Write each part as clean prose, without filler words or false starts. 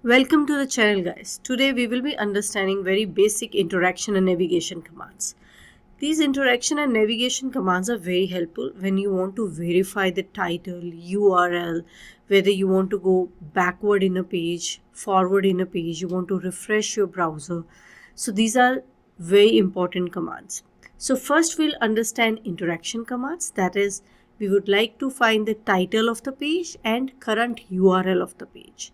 Welcome to the channel, guys. Today we will be understanding very basic interaction and navigation commands. These interaction and navigation commands are very helpful when you want to verify the title, URL, whether you want to go backward in a page, forward in a page, you want to refresh your browser. So these are very important commands. So first we'll understand interaction commands, that is we would like to find the title of the page and current URL of the page.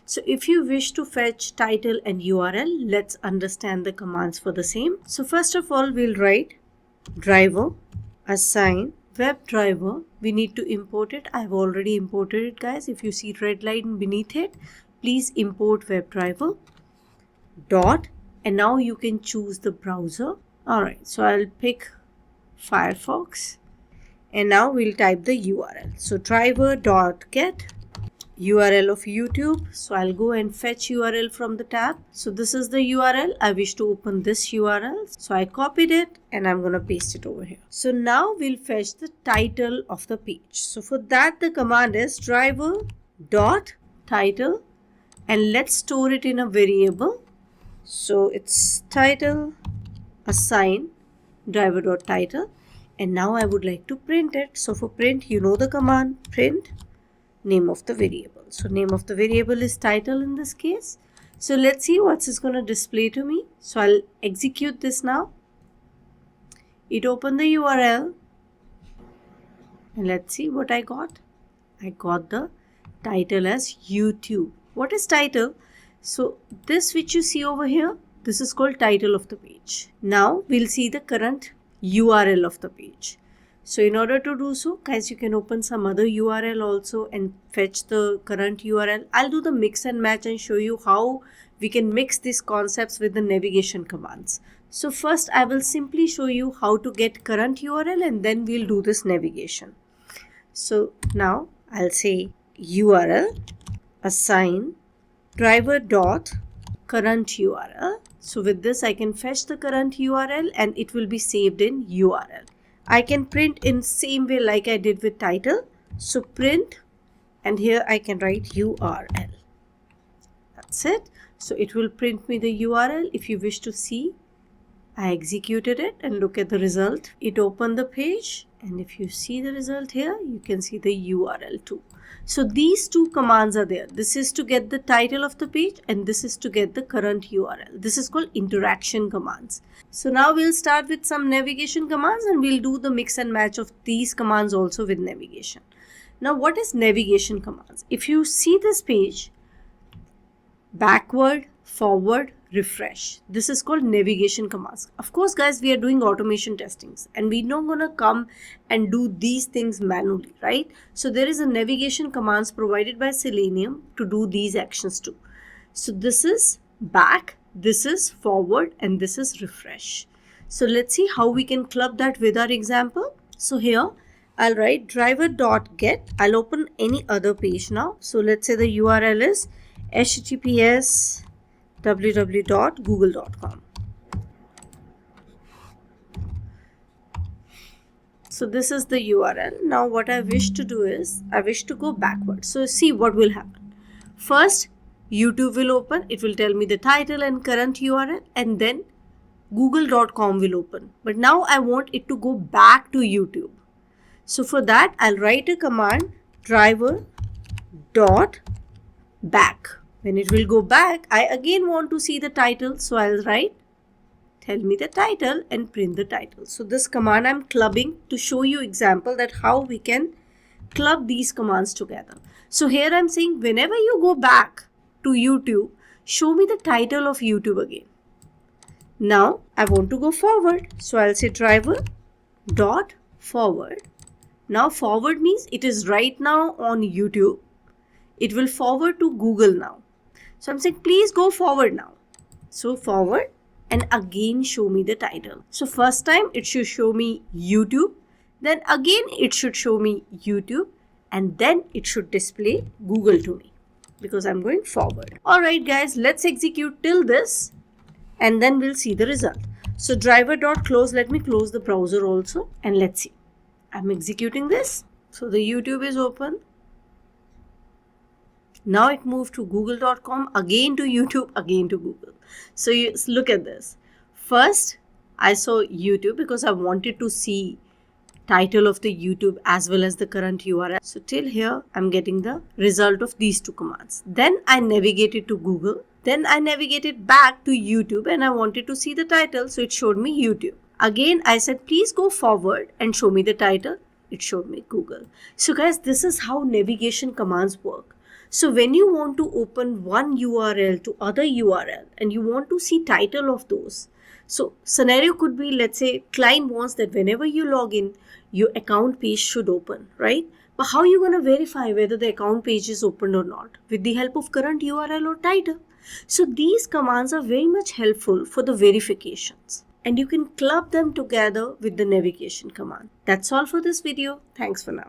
So if you wish to fetch title and URL, let's understand the commands for the same. So first of all, we'll write driver assign WebDriver. We need to import it. I've already imported it, guys. If you see red line beneath it, please import WebDriver dot, and now you can choose the browser. Alright, so I'll pick Firefox, and now we'll type the URL. So driver.get URL of YouTube. So I'll go and fetch URL from the tab. So this is the URL. I wish to open this URL. So I copied it and I'm going to paste it over here. So now we'll fetch the title of the page. So for that the command is driver.title, and let's store it in a variable. So it's title assign driver.title, and now I would like to print it. So for print, you know the command print name of the variable. So name of the variable is title in this case. So let's see what's this going to display to me. So I'll execute this now. It opened the URL, and let's see what I got. I got the title as YouTube. What is title? So this which you see over here, this is called title of the page. Now we'll see the current URL of the page. So in order to do so, guys, you can open some other URL also and fetch the current URL. I'll do the mix and match and show you how we can mix these concepts with the navigation commands. So first I will simply show you how to get current URL, and then we'll do this navigation. So now I'll say URL assign driver.current URL. So with this I can fetch the current URL and it will be saved in URL. I can print in same way like I did with title. So print, and here I can write URL. That's it. So it will print me the URL. If you wish to see, I executed it and look at the result. It opened the page, and if you see the result here, you can see the URL too. So these two commands are there. This is to get the title of the page, and this is to get the current URL. This is called interaction commands. So now we'll start with some navigation commands, and we'll do the mix and match of these commands also with navigation. Now what is navigation commands? If you see this page, backward, forward, refresh. This is called navigation commands. Of course, guys, we are doing automation testings and we're not going to come and do these things manually, right? So there is a navigation commands provided by Selenium to do these actions too. So this is back, this is forward, and this is refresh. So let's see how we can club that with our example. So here I'll write driver.get. I'll open any other page now. So let's say the URL is https www.google.com. So this is the URL. Now what I wish to do is I wish to go backward. So see what will happen. First YouTube will open. It will tell me the title and current URL, and then google.com will open. But now I want it to go back to YouTube. So for that I'll write a command driver.back. When it will go back, I again want to see the title. So I'll write tell me the title and print the title. So this command I'm clubbing to show you example that how we can club these commands together. So here I'm saying whenever you go back to YouTube, show me the title of YouTube again. Now I want to go forward. So I'll say driver.forward. Now forward means it is right now on YouTube. It will forward to Google now. So I'm saying please go forward now. So forward, and again show me the title. So first time it should show me YouTube, then again it should show me YouTube, and then it should display Google to me because I'm going forward. Alright guys, let's execute till this and then we'll see the result. So driver.close, let me close the browser also, and let's see. I'm executing this. So the YouTube is open. Now it moved to google.com, again to YouTube, again to Google. So you look at this. First, I saw YouTube because I wanted to see title of the YouTube as well as the current URL. So till here, I'm getting the result of these two commands. Then I navigated to Google. Then I navigated back to YouTube and I wanted to see the title. So it showed me YouTube. Again, I said, please go forward and show me the title. It showed me Google. So guys, this is how navigation commands work. So when you want to open one URL to other URL and you want to see title of those, so scenario could be, let's say client wants that whenever you log in, your account page should open, right? But how are you going to verify whether the account page is opened or not? With the help of current URL or title. So these commands are very much helpful for the verifications. And you can club them together with the navigation command. That's all for this video. Thanks for now.